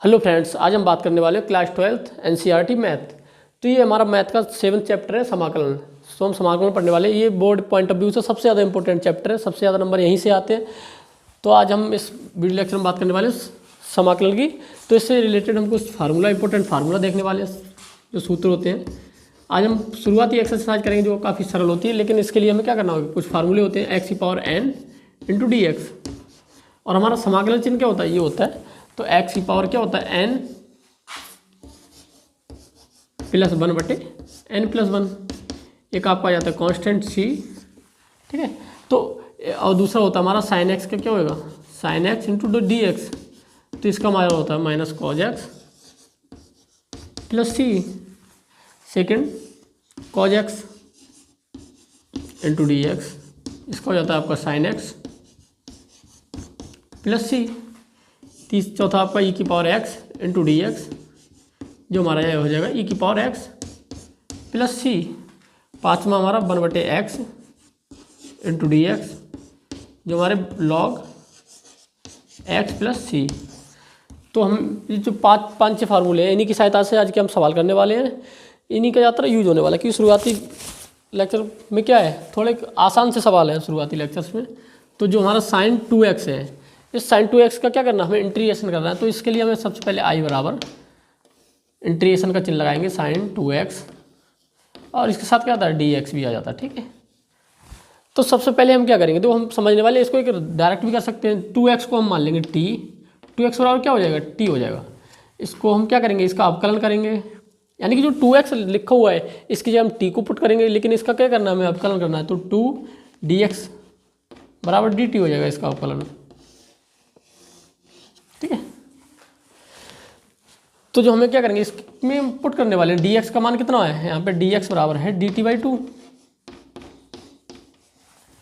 Hello friends, आज हम बात करने वाले हैं क्लास 12th एनसीईआरटी मैथ। तो ये हमारा मैथ का 7th चैप्टर है समाकलन। तो हम समाकलन पढ़ने वाले हैं। ये बोर्ड पॉइंट ऑफ व्यू से सबसे ज़्यादा इंपॉर्टेंट चैप्टर है, सबसे ज़्यादा नंबर यहीं से आते हैं। तो आज हम इस वीडियो लेक्चर में बात करने वाले हैं समाकलन की। तो इससे रिलेटेड हम कुछ फार्मूला, इंपॉर्टेंट फार्मूला देखने वाले हैं, जो सूत्र होते हैं। आज हम शुरुआती एक्सरसाइज करेंगे जो काफ़ी सरल होती है, लेकिन इसके लिए हमें क्या करना होगा, कुछ फार्मूले होते हैं x⁴n × dx। और हमारा समाकलन चिन्ह क्या होता है, ये होता है। तो x की पावर क्या होता है, n + 1/n+1। एक आपका आ जाता है कांस्टेंट c, ठीक है। तो और दूसरा होता है हमारा sin x का क्या होगा, sin x × dx। तो इसका हमारा होता है -cos x + c। Second cos x × dx, इसका हो जाता है आपका sin x + c। चौथा आपका e⁴x × dx, जो हमारा यह हो जाएगा e⁴x + c। पाँचवा हमारा 1/x × dx, जो हमारे log x + c। तो हम ये जो पाँच छः फार्मूले हैं, इन्हीं की सहायता से आज के हम सवाल करने वाले हैं। इन्हीं का ज़्यादातर यूज होने वाला है, क्योंकि शुरुआती लेक्चर में क्या है, थोड़े आसान से सवाल हैं शुरुआती लेक्चर्स में। तो जो हमारा sin 2x है, इस sin 2x का क्या करना है, हमें इंटीग्रेशन करना है। तो इसके लिए हमें सबसे पहले i बराबर इंटीग्रेशन का चिन्ह लगाएंगे sin 2x, और इसके साथ क्या आता है, dx भी आ जाता है, ठीक है। तो सबसे पहले हम क्या करेंगे, तो हम समझने वाले इसको एक डायरेक्ट भी कर सकते हैं। 2x को हम मान लेंगे t, 2x बराबर क्या हो जाएगा, t हो जाएगा। इसको हम क्या करेंगे, इसका अवकलन करेंगे, यानी कि जो 2x लिखा हुआ है इसकी जगह हम t को पुट करेंगे, लेकिन इसका क्या करना है, हमें अवकलन करना है। तो 2dx बराबर dt हो जाएगा इसका अवकलन, ठीक है। तो जो हमें क्या करेंगे, इसमें पुट करने वाले हैं dx का मान कितना है, यहाँ पे dx बराबर है dt/2,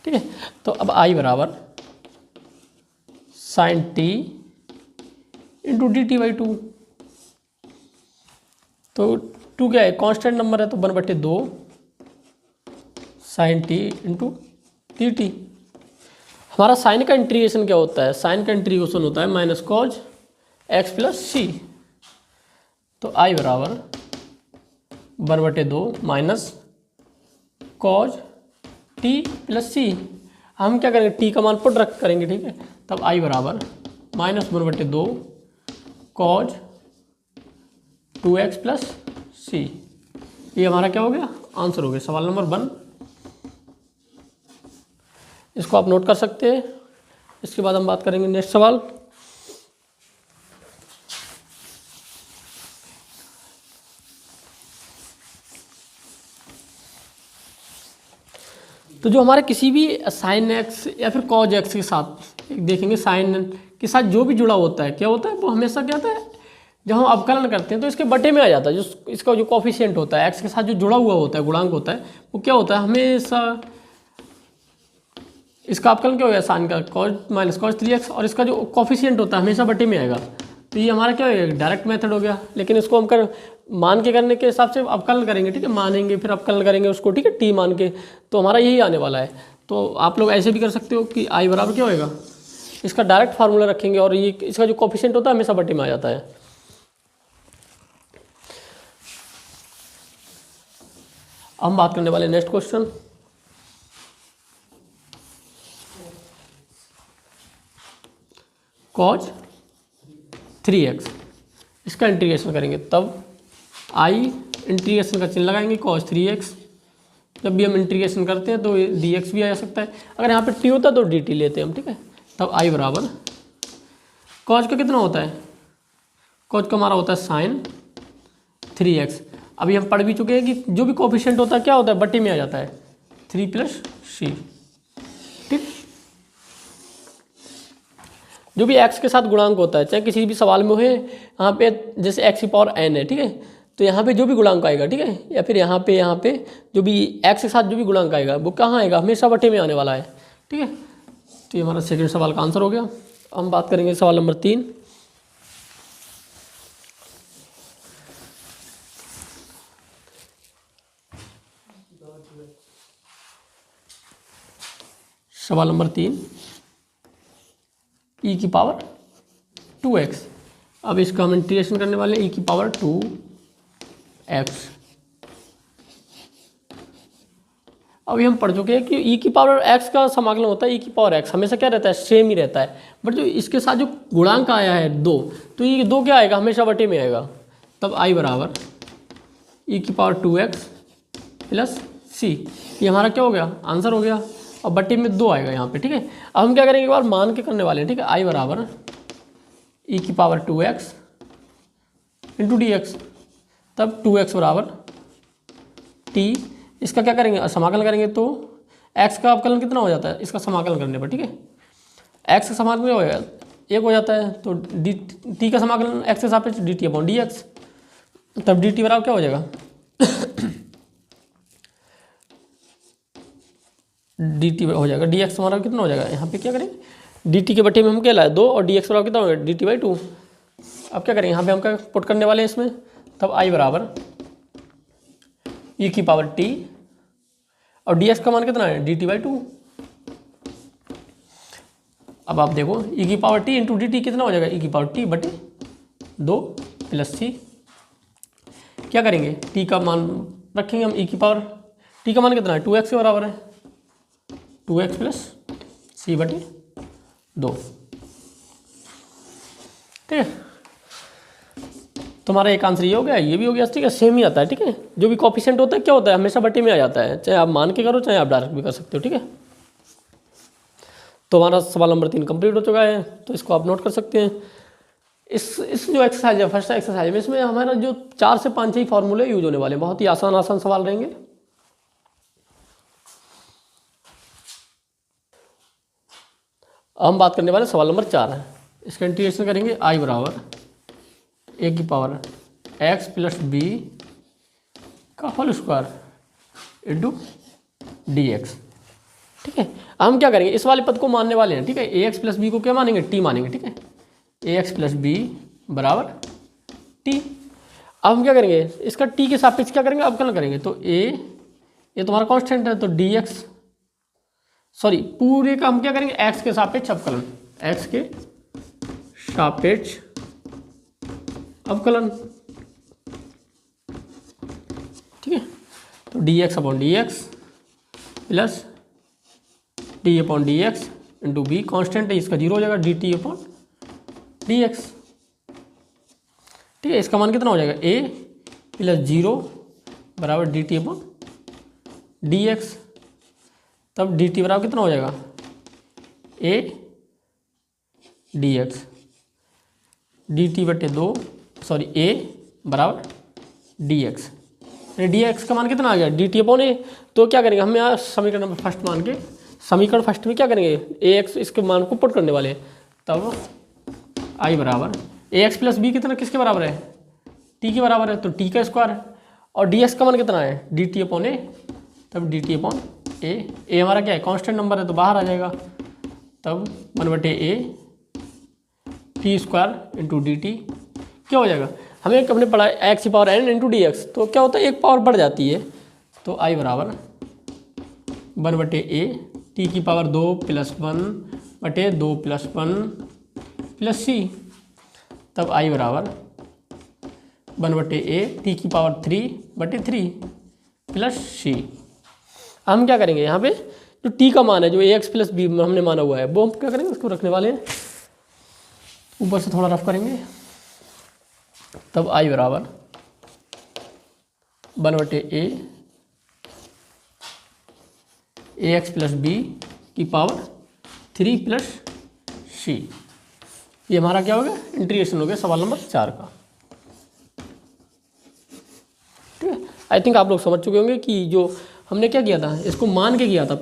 ठीक है। तो अब i बराबर sin t × dt/2। तो 2 क्या है, कांस्टेंट नंबर है, तो 1/2 sin t × dt। हमारा साइन का इंटीग्रेशन क्या होता है, साइन का इंटीग्रेशन होता है -cos x + c। तो i बराबर 1/2 -cos t + c। हम क्या करेंगे, t का मान पुट रख करेंगे, ठीक है। तब i बराबर -1/2 cos 2x + c। ये हमारा क्या हो गया, आंसर हो गया, सवाल नंबर 1। इसको आप नोट कर सकते हैं। इसके बाद हम बात करेंगे नेक्स्ट सवाल। तो जो हमारे किसी भी sin x या फिर cos x के साथ देखेंगे, sin के साथ जो भी जुड़ा होता है, क्या होता है, वो हमेशा क्या होता है, जब हम अवकलन करते हैं तो इसके बटे में आ जाता है। जो इसका जो कोफिशिएंट होता है x के साथ जो जुड़ा हुआ होता है, गुणांक होता है, वो क्या होता है, हमेशा इसका अवकलन क्या हो गया, साइन का -cos 3x, और इसका जो कोफिशिएंट होता है हमेशा बटे में आएगा। तो ये हमारा क्या हो गया, डायरेक्ट मेथड हो गया। लेकिन इसको हम मान के करने के हिसाब से अवकलन करेंगे, ठीक है, मानेंगे फिर अवकलन करेंगे उसको, ठीक है, t मान के। तो हमारा यही आने वाला है। तो आप लोग ऐसे भी कर सकते हो कि i बराबर क्या होएगा, इसका डायरेक्ट फार्मूला रखेंगे, और ये इसका जो कोफिशिएंट होता है हमेशा बटे में आ जाता है। हम बात करने वाले नेक्स्ट क्वेश्चन। cos 3x, इसका इंटीग्रेशन करेंगे, तब i इंटीग्रेशन का चिन्ह लगाएंगे, cos 3x। जब भी हम इंटीग्रेशन करते हैं तो dx भी आ सकता है, अगर यहाँ पे t होता है तो dt लेते हैं हम, ठीक है। तब i बराबर cos का कितना होता है, cos का हमारा होता है sin 3x। अभी हम पढ़ भी चुके हैं कि जो भी कोफिशिएंट होता है क्या होता है, बटे में आ जाता है, 3 + c, ठीक। जो भी x के साथ गुणांक होता है, चाहे किसी भी सवाल में हो, यहाँ पे जैसे x⁴n है, ठीक है, तो यहाँ पे जो भी गुणांक आएगा, ठीक है, या फिर यहाँ पे जो भी x के साथ जो भी गुणांक आएगा वो कहाँ आएगा, हमेशा बटे में आने वाला है, ठीक है। तो ये हमारा सेकंड सवाल का आंसर हो गया। हम बात करेंगे सवाल नंबर 3। सवाल नंबर 3, e⁴ 2x, अब इसका हम इंटीग्रेशन करने वाले हैं, ई की पावर 2x। अभी हम पढ़ चुके हैं कि ई की पावर x का समाकलन होता है ई की पावर x, हमेशा क्या रहता है, सेम ही रहता है। बट जो इसके साथ जो गुणांक आया है 2, तो ये 2 क्या आएगा, हमेशा बटे में आएगा। तब i बराबर ई की पावर 2x प्लस c, ये हमारा क्या हो गया, आंसर हो गया। और बटे में 2 आएगा यहाँ पे, ठीक है। अब हम क्या करेंगे, एक बार मान के करने वाले हैं, ठीक है। i बराबर ई की power 2x into D x, तब 2x बराबर t, इसका क्या करेंगे, समाकलन करेंगे तो x का अवकलन कितना हो जाता है इसका समाकलन करने पर, ठीक है। x का समाकलन क्या हो जाएगा, 1 हो जाता है, तो डी टी का समाकलन x के सापेक्ष D T upon D x, तब डी टी बराबर क्या हो जाएगा डी टी हो जाएगा, डी एक्स हमारा कितना हो जाएगा, यहाँ पे क्या करेंगे, डी टी के बटे में हम क्या लाए 2, और डी एक्स बराबर कितना होगा, डी टी बाई 2। अब क्या करेंगे, यहाँ पे हम क्या पुट करने वाले हैं इसमें, तब i बराबर ई की पावर t, और डी एक्स का मान कितना है, डी टी बाई 2। अब आप देखो ई की power t into D T कितना हो जाएगा, ई की पावर t बटे 2 प्लस c। क्या करेंगे, t का मान रखेंगे हम, ई की पावर t का मान कितना है, 2x के बराबर है, 2x प्लस c बटे 2, ठीक है। तुम्हारा एक आंसर ये हो गया, ये भी हो गया, ठीक है। सेम ही आता है, ठीक है। जो भी कॉफिशिएंट होता है क्या होता है, हमेशा बटे में आ जाता है, चाहे आप मान के करो चाहे आप डायरेक्ट भी कर सकते हो, ठीक है। तो हमारा सवाल नंबर 3 कंप्लीट हो चुका है, तो इसको आप नोट कर सकते हैं। इस जो एक्सरसाइज है, फर्स्ट एक्सरसाइज में, इसमें हमारा जो 4 से 5 ही फॉर्मूले यूज होने वाले हैं, बहुत ही आसान आसान सवाल रहेंगे। हम बात करने वाले सवाल नंबर 4 है, इसका इंटीग्रेशन करेंगे, i बराबर ए की पावर x प्लस बी का whole square into D x, ठीक है। हम क्या करेंगे, इस वाले पद को मानने वाले हैं, ठीक है। ए एक्स प्लस बी को क्या मानेंगे, t मानेंगे, ठीक है। ए एक्स प्लस बी बराबर t। अब हम क्या करेंगे, इसका t के सापेक्ष क्या करेंगे, अवकलन करेंगे, तो ये तुम्हारा कांस्टेंट है, तो डी एक्स, सॉरी पूरे का हम क्या करेंगे, x के सापेक्ष अवकलन, x के सापेक्ष अवकलन, ठीक है। तो D X upon D x plus D upon D X into B, constant है इसका 0 हो जाएगा, D T upon D x, ठीक है। इसका मान कितना हो जाएगा, a प्लस 0 बराबर D T upon D x, तब डी टी बराबर कितना हो जाएगा, a D x, D T बटे 2, सॉरी a बराबर डी एक्स, डी एक्स का मान कितना आ गया, डी टी अपॉन ए। तो क्या करेंगे, हम यहाँ समीकरण नंबर फर्स्ट मान के, समीकरण फर्स्ट में क्या करेंगे, ए एक्स इसके मान को पुट करने वाले हैं, तब आई बराबर ए एक्स प्लस बी कितना किसके बराबर है, टी के बराबर है, तो टी का स्क्वायर, और डी एक्स का मान कितना है, डी टी अपॉन ए, तब डी टी अपॉन ए हमारा क्या है, कांस्टेंट नंबर है तो बाहर आ जाएगा, तब 1/a T square into D T क्या हो जाएगा, हमें हमने पढ़ा एक्स की power n into D x, तो क्या होता है एक पावर बढ़ जाती है, तो आई बराबर 1/a टी की power 2 plus 1/2 plus 1 plus c, तब आई बराबर 1/a टी की पावर 3/3 प्लस c। हम क्या करेंगे, यहाँ पे जो t का मान है, जो ए एक्स प्लस बी हमने माना हुआ है, वो हम क्या करेंगे, उसको रखने वाले हैं, ऊपर से थोड़ा रफ करेंगे, तब आई बराबर 1/a ए एक्स प्लस बी की पावर 3 प्लस c। ये हमारा क्या हो गया, इंटीग्रेशन हो गया सवाल नंबर 4 का, ठीक है। आई थिंक आप लोग समझ चुके होंगे कि जो हमने क्या किया था, इसको मान के किया था,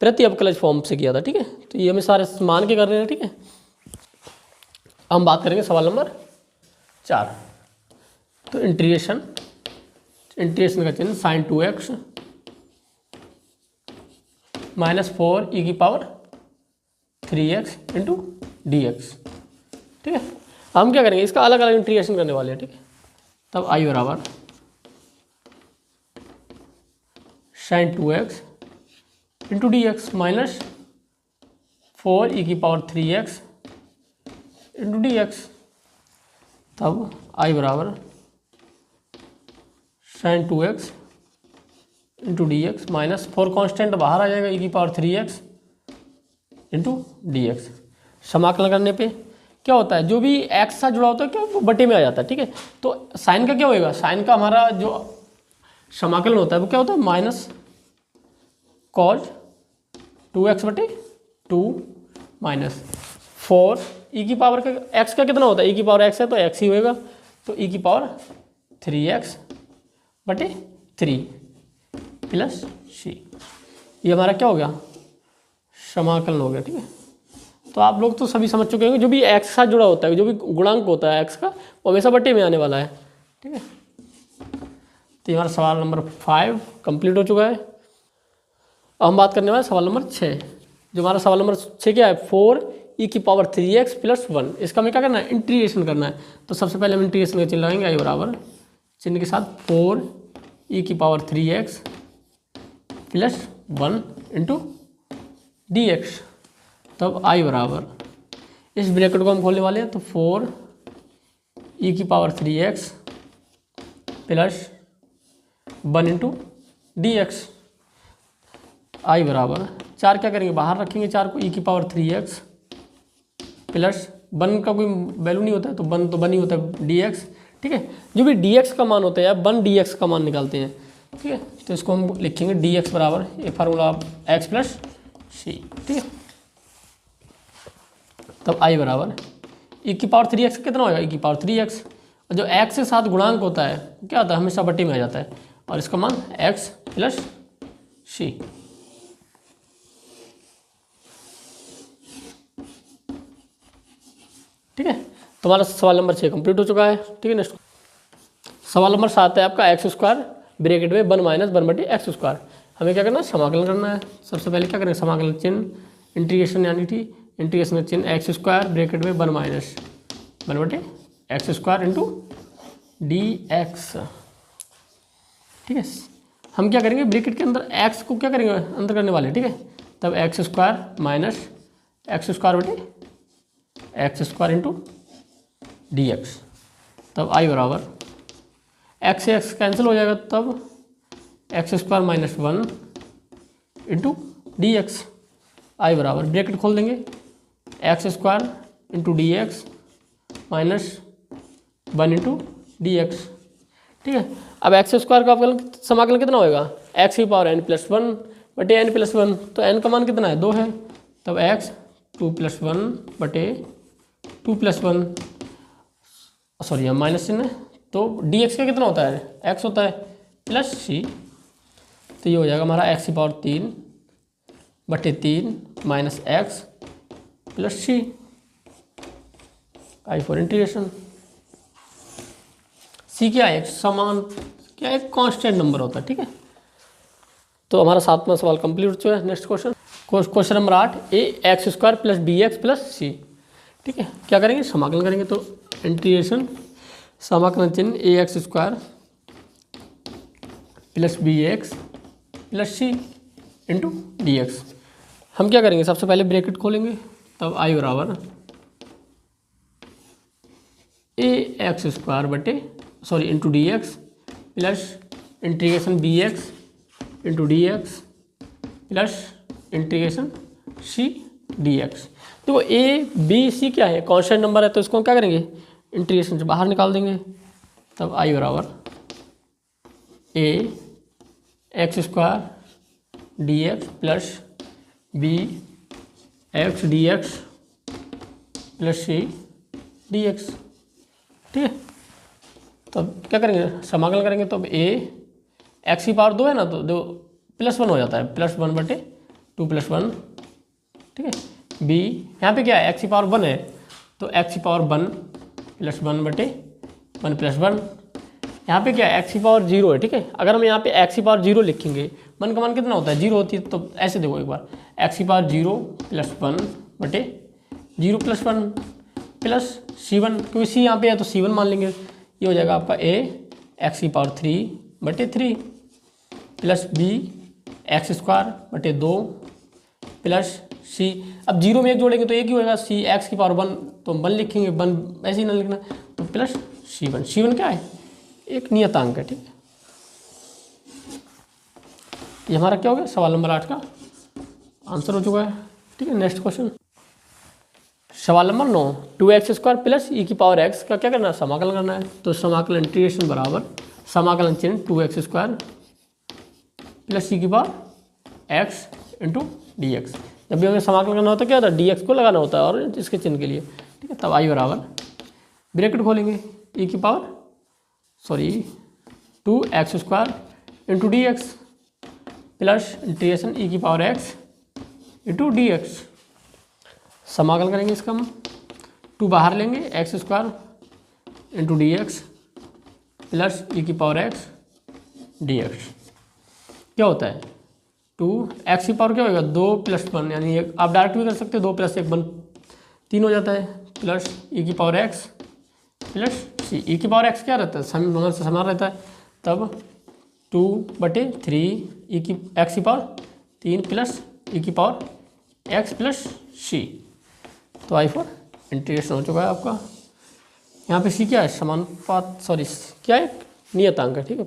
प्रति अवकलज फॉर्म से किया था, ठीक है। तो ये हमें सारे मान के कर रहे हैं, ठीक है। हम बात करेंगे सवाल नंबर 4। तो इंटीग्रेशन का चिन्ह साइन 2x माइनस 4 ई की power 3x into D x, ठीक है। हम क्या करेंगे, इसका अलग अलग इंटीग्रेशन करने वाले हैं, ठीक है। तब आई बराबर sine 2x into D x minus 4 ई की power 3x into D x, तब आई बराबर sin 2x into D x minus 4 constant बाहर आ जाएगा e की power 3x into D x. समाकलन करने पे क्या होता है, जो भी x से जुड़ा होता है क्या वो बटे में आ जाता है, ठीक है। तो साइन का क्या होएगा, साइन का हमारा जो समाकलन होता है वो क्या होता है, माइनस कॉज 2x बटे 2 माइनस 4 ई की पावर का x का कितना होता है, ई की पावर x है तो x ही होएगा, तो ई की पावर 3x बटे 3 प्लस सी। ये हमारा क्या हो गया, समाकलन हो गया, ठीक है। तो आप लोग तो सभी समझ चुके होंगे, जो भी x के साथ जुड़ा होता है, जो भी गुणांक होता है x का, वो हमेशा बटे में आने वाला है, ठीक है। तो हमारा सवाल नंबर 5 कंप्लीट हो चुका है। अब हम बात करने वाले सवाल नंबर 6। जो हमारा सवाल नंबर 6 क्या है, 4 ई की पावर 3x प्लस 1। इसका हमें क्या करना है, इंटीग्रेशन करना है। तो सबसे पहले हम इंटीग्रेशन का चिन्ह लगाएंगे, आई बराबर चिन्ह के साथ 4 ई की power 3x plus 1 into D x. तब आई बराबर, इस ब्रैकेट को हम खोलने वाले हैं, तो 4 ई की power 3x plus 1 into D x. I बराबर 4 क्या करेंगे, बाहर रखेंगे 4 को, ई की पावर 3x प्लस 1 का कोई वैल्यू नहीं होता है तो 1 तो 1 ही होता है डी एक्स, ठीक है। जो भी डी एक्स का मान होता है या 1 डी एक्स का मान निकालते हैं, ठीक है। तो इसको हम लिखेंगे डी एक्स बराबर ये फार्मूला एक्स प्लस सी, ठीक है। तब आई बराबर ई की पावर 3x कितना होगा, ई की पावर 3x, और जो x के साथ गुणांक होता है क्या होता है, हमेशा बटे में आ जाता है, और इसका मान x प्लस सी। ठीक है, तो हमारा सवाल नंबर 6 कंप्लीट हो चुका है, ठीक है। नेक्स्ट सवाल नंबर 7 है आपका एक्स स्क्वायर ब्रैकेट में 1 माइनस 1 बटे एक्स स्क्वायर। हमें क्या करना है, समाकलन करना है। सबसे पहले क्या करेंगे, समाकलन चिन्ह इंटीग्रेशन यानी कि इंटीग्रेशन का चिन्ह एक्स स्क्वायर ब्रैकेट में 1 माइनस 1 बटे x square into D x, ठीक है। हम क्या करेंगे, ब्रैकेट के अंदर एक्स को क्या करेंगे, अंदर करने वाले, ठीक है। तब x square minus x square बटे x square into D x. तब आई बराबर एक्स से एक्स कैंसिल हो जाएगा, तब x square minus 1 into D x. I बराबर ब्रैकेट खोल देंगे, x square into D x minus 1 into D x, ठीक है। अब एक्स स्क्वायर का समाकलन कितना होएगा, एक्स की पावर n प्लस 1 बटे n प्लस 1, तो n का मान कितना है, 2 है। तब x 2 प्लस 1 बटे 2 प्लस 1, सॉरी हम माइनस चिन्ह है, तो dx का कितना होता है, x होता है प्लस c। तो ये हो जाएगा हमारा x की पावर 3 बटे 3 minus x plus c। I for integration. c क्या है, समान क्या है, कांस्टेंट नंबर होता है, ठीक है। तो हमारा 7वां सवाल कंप्लीट हो चुका है। Next question number 8, a x square plus b x plus c, ठीक है। क्या करेंगे, समाकलन करेंगे, तो इंटीग्रेशन समाकलन चिन्ह a x square plus b x plus c into D x. हम क्या करेंगे, सबसे पहले ब्रैकेट खोलेंगे, तब आई बराबर ए एक्स स्क्वायर बटे sorry into D x plus integration B X into D x plus integration C D X. देखो ए बी सी क्या है, कांस्टेंट नंबर है, तो इसको हम क्या करेंगे, इंटीग्रेशन से बाहर निकाल देंगे। तब आई बराबर ए x square d x plus b x d x plus c D x, ठीक है। तब क्या करेंगे, समाकलन करेंगे, तो अब ए एक्स की पावर 2 है ना, तो 2 प्लस 1 हो जाता है, प्लस 1 बटे 2 प्लस 1, ठीक है। बी यहाँ पे क्या है, एक्स की पावर 1 है, तो एक्स की पावर 1 प्लस 1 बटे 1 प्लस 1। यहाँ पे क्या है, एक्स की पावर 0 है, ठीक है। अगर हम यहाँ पे एक्स की पावर 0 लिखेंगे, 1 का मान कितना होता है, 0 होती है, तो ऐसे देखो एक बार, एक्स की पावर 0 प्लस 1 बटे 0 प्लस 1 प्लस C1, क्योंकि सी यहाँ पे है तो C1 मान लेंगे। ये हो जाएगा आपका ए एक्स की पावर 3 बटे 3 प्लस बी एक्स स्क्वायर बटे 2 प्लस सी। अब 0 में 1 जोड़ेंगे तो एक ही होएगा, सी एक्स की पावर 1 तो 1 लिखेंगे, 1 ऐसे ही ना लिखना, तो प्लस C1। C1 क्या है? एक नियतांक है, ठीक है। ये हमारा क्या हो गया? सवाल नंबर 8 का आंसर हो चुका है, ठीक है। नेक्स्ट क्वेश्चन, सवाल नंबर 9, 2x² प्लस e की पावर x का क्या करना है? समाकलन करना है। तो समाकलन इंटीग्रेशन बराबर समाकलन चिन्ह 2x² प्लस e की पावर x इंटू dx। जब भी हमें समाकलन करना होता है क्या होता है? dx को लगाना होता है और इसके चिन्ह के लिए, ठीक है। तब आई बराबर ब्रैकेट खोलेंगे e की power 2x² into dx plus integration e की पावर x इंटू dx। समाकलन करेंगे इसका हम, 2 बाहर लेंगे, x² into dx plus e की पावर x dx। क्या होता है? 2x की पावर क्या होगा? 2 + 1, यानी एक आप डायरेक्ट भी कर सकते हो, 2 + 1 3 हो जाता है, प्लस e की power x plus c। e की पावर x क्या रहता है? समान से समान रहता है, तब 2/3 e की x की पावर 3 प्लस e की पावर x प्लस c। तो I4 इंटीग्रेशन हो चुका है आपका। यहाँ पे c क्या है? समानुपात, क्या है? नियतांक है, ठीक है।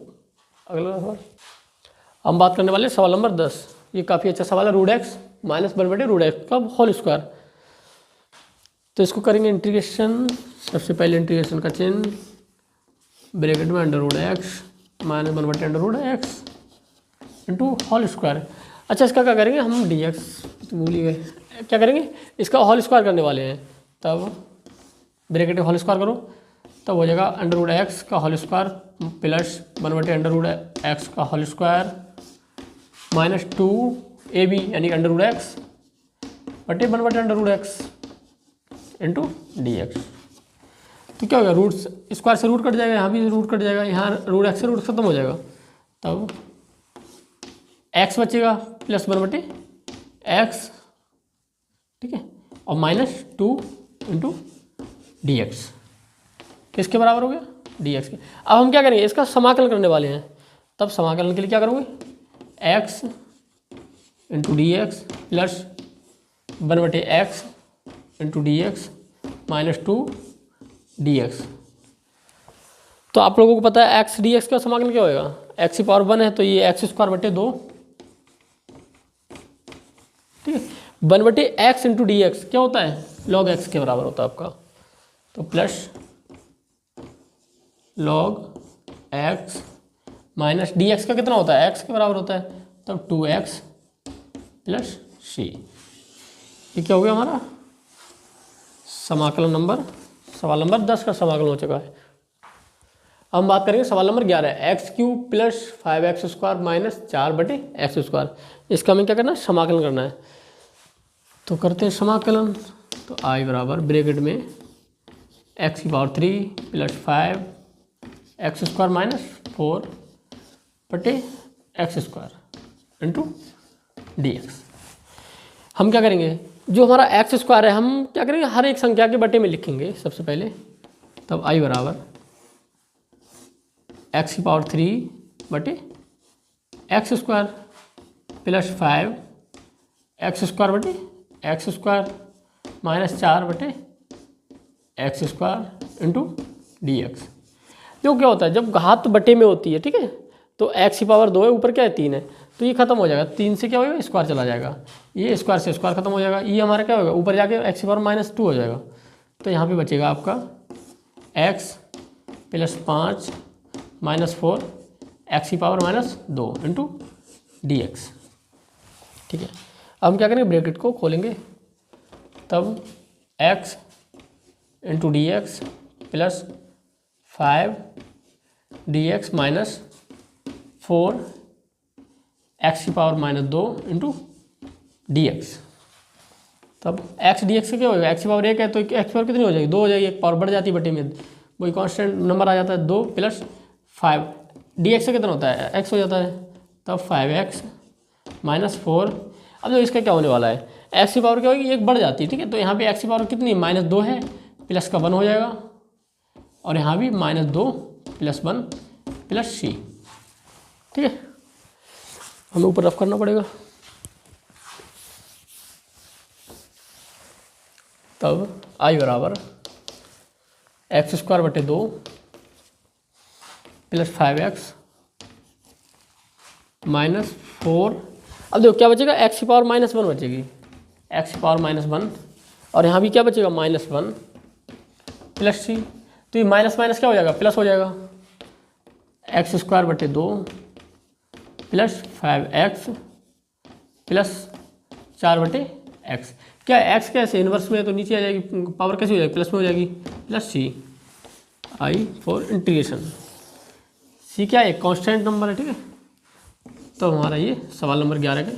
अगला सवाल हम बात करने वाले सवाल नंबर 10। ये काफ़ी अच्छा सवाल है, √x माइनस 1/√x का होल स्क्वायर। तो इसको करेंगे इंटीग्रेशन। सबसे पहले इंटीग्रेशन का चिन्ह, ब्रैकेट में √x minus 1/√x into whole square. अच्छा, इसका क्या करेंगे हम? dx भूल ही गए, क्या करेंगे? इसका होल स्क्वायर करने वाले हैं। तब ब्रैकेट में होल स्क्वायर करो, तब हो जाएगा √x का होल स्क्वायर प्लस 1/√x का होल स्क्वायर माइनस 2ab यानी √x बटे 1/√x इंटू dx। तो क्या होगा? रूट स्क्वायर से रूट कट जाएगा, यहाँ भी रूट कट जाएगा, यहाँ √x से रूट खत्म हो जाएगा, तब x बचेगा प्लस 1/x, ठीक है, और माइनस 2 इंटू dx। किसके बराबर हो गया? dx के। अब हम क्या करेंगे? इसका समाकलन करने वाले हैं। तब समाकलन के लिए क्या करोगे? x into dx plus 1/x into dx minus 2 dx। तो आप लोगों को पता है x dx का समाकलन क्या होएगा? x की पावर 1 है तो ये x²/2, ठीक है। 1/x इंटू dx क्या होता है? log x के बराबर होता है आपका। तो plus log x minus dx का कितना होता है? x के बराबर होता है, तब 2x प्लस c। ये क्या हो गया हमारा? समाकलन नंबर, सवाल नंबर 10 का समाकलन हो चुका है। हम बात करेंगे सवाल number 11, x³ plus 5x² minus 4/x²। इसका हमें क्या करना है? समाकलन करना है। तो करते हैं समाकलन। तो आई बराबर ब्रैकेट में x की power 3 plus 5x² minus 4/x² into dx। हम क्या करेंगे? जो हमारा x² है हम क्या करेंगे? हर एक संख्या के बटे में लिखेंगे सबसे पहले। तब आई बराबर x की power 3/x² plus 5x² minus 4/x² into dx। जो क्या होता है? जब घात बटे में होती है, ठीक है, तो x की पावर 2 है, ऊपर क्या है? 3 है, तो ये खत्म हो जाएगा, 3 से क्या होगा? स्क्वायर चला जाएगा, ये स्क्वायर से स्क्वायर खत्म हो जाएगा, ये हमारा क्या होगा? ऊपर जाके x की पावर माइनस 2 हो जाएगा। तो यहाँ पे बचेगा आपका x प्लस 5 माइनस 4 x की पावर माइनस 2 इंटू dx, ठीक है। अब हम क्या करेंगे? ब्रैकेट को खोलेंगे, तब x into dx plus 5 dx minus 4 x की पावर माइनस 2 इंटू dx। तब x dx से क्या होगा? x की पावर 1 है तो x की पावर कितनी हो जाएगी? 2 हो जाएगी, एक पावर बढ़ जाती है बटे में, वही कांस्टेंट नंबर आ जाता है 2 प्लस 5 dx से कितना होता है? x हो जाता है, तब 5x माइनस 4। अब जो इसका क्या होने वाला है? x की पावर क्या होगी? एक बढ़ जाती है, ठीक है, तो यहाँ पे x की पावर कितनी? माइनस 2 है, प्लस का 1 हो जाएगा, और यहाँ भी माइनस 2 प्लस 1 प्लस c, ठीक है। हमें ऊपर रफ करना पड़ेगा। तब i बराबर एक्स स्क्वायर बटे 2 प्लस 5x माइनस 4। अब देखो क्या बचेगा, एक्स की पावर -1 बचेगी, एक्स की पावर -1, और यहाँ भी क्या बचेगा -1 प्लस सी। तो ये माइनस माइनस क्या हो जाएगा, प्लस हो जाएगा, एक्स स्क्वायर बटे 2 प्लस 5x प्लस 4 बटे एक्स। क्या एक्स कैसे इन्वर्स में है तो नीचे आ जाएगी, पावर कैसे हो जाएगी, प्लस में हो जाएगी, plus C I for integration. C क्या है, कांस्टेंट नंबर है, ठीक है। तो हमारा ये सवाल नंबर 11 का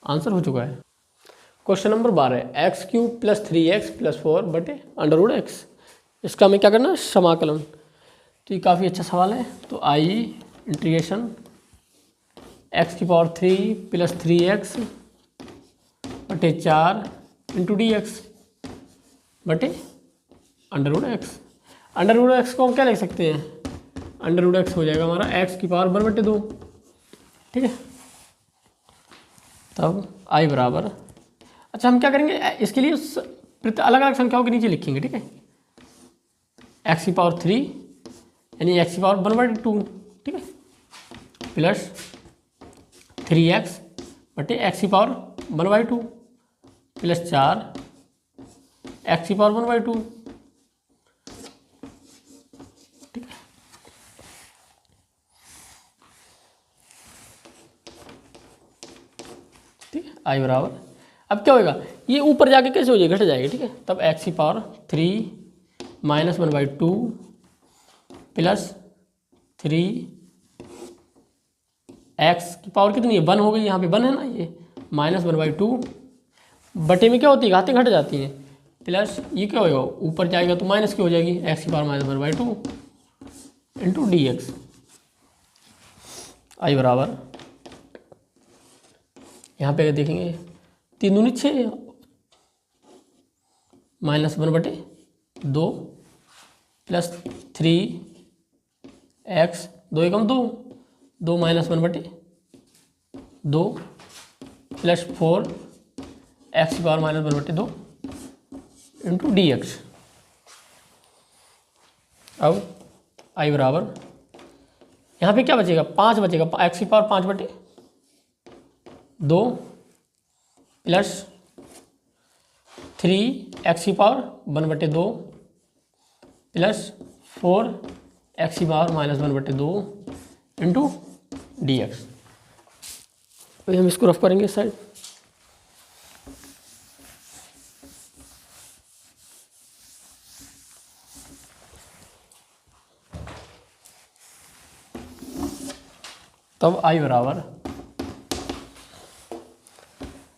आंसर हो चुका है। Question number 12, x³ plus 3x plus 4 बटे √x। इसका हमें क्या करना है, समाकलन। तो ये काफ़ी अच्छा सवाल है। तो आई इंटीग्रेशन x³ प्लस 3x बटे 4 इंटू dx बटे √x। √x को हम क्या लिख सकते हैं, √x हो जाएगा हमारा x⁻1 बटे 2, ठीक है। तब आई बराबर, अच्छा हम क्या करेंगे, इसके लिए अलग अलग संख्याओं के नीचे लिखेंगे, ठीक है। x³ यानी x⁻1 बटे 2, ठीक है, प्लस 3x बटे x⁻1 by 2 plus 4 x⁻1 by 2, ठीक है। ठीक है, आई बराबर, अब क्या होगा, ये ऊपर जाके कैसे हो जाएगा, घट जाएगा, ठीक है। तब x⁻3 -1 बाई 2 प्लस 3 x की पावर कितनी है, 1 हो गई, यहाँ पे 1 है ना, ये -1 बाई 2 बटे में क्या होती है, घातें घट जाती हैं, प्लस ये क्या होगा, ऊपर जाएगा तो माइनस की हो जाएगी, x⁻1 बाई 2 इंटू dx। आई बराबर, यहाँ पे देखेंगे 3 दूनी 6 -1 बटे 2 प्लस 3x 2 एकम 2 2 -1 बटे 2 प्लस 4 x⁻1 बटे 2 इंटू dx। अब आई बराबर, यहाँ पे क्या बचेगा, 5 बचेगा, x⁻5 बटे 2 प्लस 3x⁻1 बटे 2 प्लस 4x⁻1 बटे 2 इंटू dx। अभी हम इसको रफ करेंगे साइड। तब आई बराबर,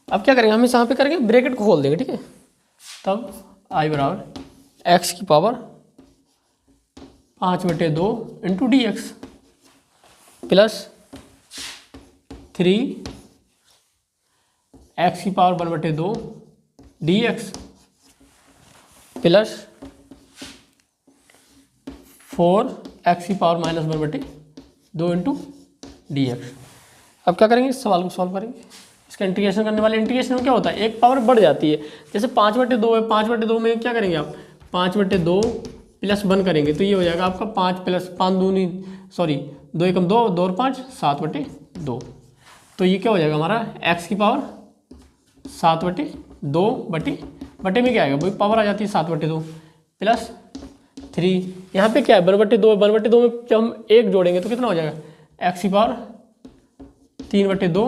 अब क्या करेंगे, हम इस यहाँ पे करेंगे, ब्रैकेट को खोल देंगे, ठीक है। तब आई बराबर x की पावर 5 बटे 2 इंटू dx प्लस 3x⁻1 बटे 2 dx प्लस 4x⁻1 बटे 2 इंटू dx। अब क्या करेंगे, इस सवाल को सॉल्व करेंगे। इसका इंटीग्रेशन करने वाले, इंटीग्रेशन में क्या होता है, एक पावर बढ़ जाती है, जैसे 5 बटे 2 है, 5 बटे 2 में क्या करेंगे आप, 5 बटे 2 प्लस 1 करेंगे तो ये हो जाएगा आपका 5 प्लस 5 दूनी, सॉरी 2 एकम 2, 2 और 5 7 बटे 2। तो ये क्या हो जाएगा हमारा, x की पावर 7 बटे 2 बटे में क्या आएगा, वही पावर आ जाती है 7 बटे 2 प्लस 3, यहाँ पे क्या है 1 बटे 2, 1 बटे 2 में जब हम 1 जोड़ेंगे तो कितना हो जाएगा, x की पावर 3 बटे 2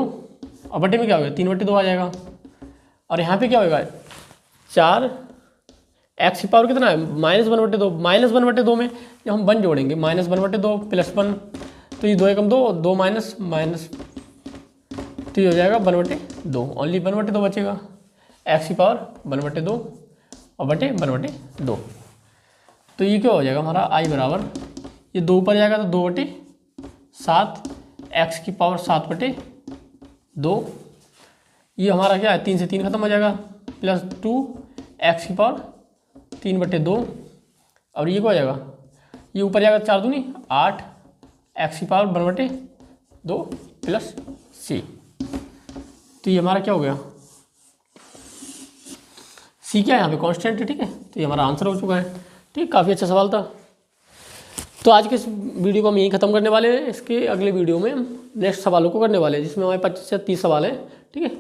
और बटे में क्या होगा 3 बटे 2 आ जाएगा। और यहाँ पे क्या होगा 4, x की पावर कितना है -1 बटे 2, -1 बटे 2 में जब हम 1 जोड़ेंगे -1 बटे 2 प्लस 1 तो ये 2 एकम 2, 2 माइनस माइनस, तो ये हो जाएगा 1 बटे 2, ओनली 1 बटे 2 बचेगा, x की पावर 1 बटे 2 और बटे 1 बटे 2। तो ये क्या हो जाएगा हमारा आई बराबर, ये 2 ऊपर जाएगा तो 2 बटे 7, x की पावर 7 बटे 2, ये हमारा क्या है 3 से 3 खत्म हो जाएगा, प्लस 2 x की पावर 3 बटे 2 और ये क्या हो जाएगा, ये ऊपर जाएगा 4 दूनी 8 x की पावर 1 बटे 2 प्लस c। तो ये हमारा क्या हो गया, c क्या है यहाँ पे कांस्टेंट है, ठीक है। तो ये हमारा आंसर हो चुका है। ठीक, काफ़ी अच्छा सवाल था। तो आज के इस वीडियो को हम यहीं ख़त्म करने वाले हैं। इसके अगले वीडियो में हम नेक्स्ट सवालों को करने वाले हैं, जिसमें हमारे 25 से 30 सवाल हैं। ठीक है।